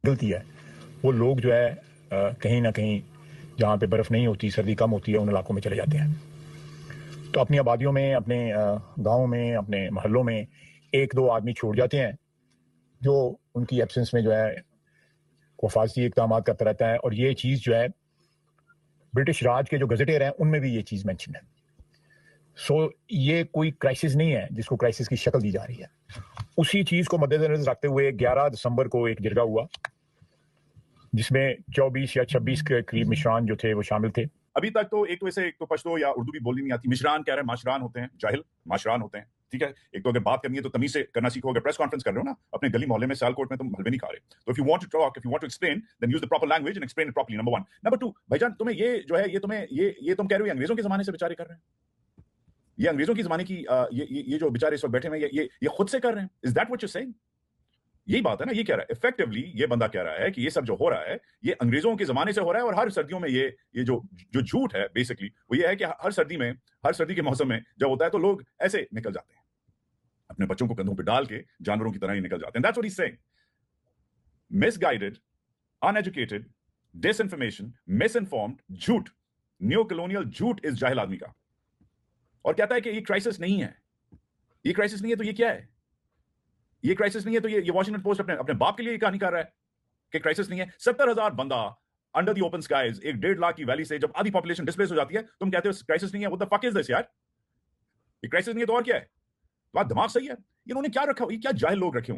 پگھلتی ہے وہ لوگ جو ہے کہیں نہ کہیں جہاں پہ برف نہیں ہوتی، سردی کم ہوتی ہے، ان علاقوں میں چلے جاتے ہیں. تو اپنی آبادیوں میں، اپنے گاؤں میں، اپنے محلوں میں ایک دو آدمی چھوڑ جاتے ہیں جو ان کی ایبسنس میں جو ہے حفاظتی اقدامات کرتا رہتا ہے. اور یہ چیز جو ہے برٹش راج کے جو گزٹیر ہیں ان میں بھی یہ چیز مینشن ہے. سو یہ کوئی کرائسس نہیں ہے جس کو کرائسس کی شکل دی جا رہی ہے. اسی چیز کو مد نظر رکھتے ہوئے 11 دسمبر کو ایک جرگہ ہوا جس میں 24 یا 26 کے قریب مشران جو تھے وہ شامل تھے. ابھی تک تو ایک تو پشتو یا اردو بھی بولنی نہیں آتی. مشران کہہ رہے ہیں، معاشران ہوتے ہیں، جاہل معاشران ہوتے ہیں. ٹھیک ہے، ایک تو اگر بات کرنی ہے تو تمیز سے کرنا سیکھو. اگر پریس کانفرنس کر رہے ہو نا اپنے گلی محلے میں، سیالکوٹ میں، تم حلوے نہیں کھا رہے. تو if you want to talk, if you want to explain, then use the proper language and explain it properly. Number 1. Number 2, بھائی جان تمہیں یہ جو ہے یہ تم کہہ رہے ہو انگریزوں کے زمانے سے بیچارے کر رہے ہیں. یہ انگریزوں کے زمانے کی یہ جو بیچارے اس وقت بیٹھے ہوئے ہیں یہ خود سے کر رہے ہیں. Is that what you're saying? یہی بات ہے نا. یہ کہہ رہا ہے افیکٹولی، یہ بندہ کہہ رہا ہے کہ یہ سب جو ہو رہا ہے یہ انگریزوں کے زمانے سے ہو رہا ہے. اور ہر سردیوں میں یہ جو جھوٹ ہے بیسکلی وہ یہ ہے کہ ہر سردی کے موسم میں جب ہوتا ہے تو لوگ ایسے نکل جاتے ہیں، اپنے بچوں کو کندھوں پہ ڈال کے جانوروں کی طرح ہی نکل جاتے ہیں. That's what he's saying. Misguided, uneducated, disinformation, misinformed, جھوٹ، نیو کلونیل جھوٹ اس جاہل آدمی کا. اور کہتا ہے کہ یہ کرائسس نہیں ہے. یہ کرائسس نہیں ہے تو یہ کیا ہے؟ یہ کرائسس نہیں ہے تو یہ واشنگٹن پوسٹ اپنے باپ کے لیے یہ کہانی کر رہا ہے کہ کرائسس نہیں ہے. 70,000 بندہ انڈر دی اوپن سکائز، ایک 1.5 لاکھ کی ویلی سے جب آدھی پاپولیشن ڈسپلیس ہو جاتی ہے تم کہتے ہو کرائسس نہیں ہے. What the fuck is this یار؟ یہ کرائسس نہیں ہے تو اور کیا ہے؟ تمہارا دماغ صحیح ہے؟ انہوں نے کیا رکھا؟ یہ کیا جاہل لوگ رکھے ہوئے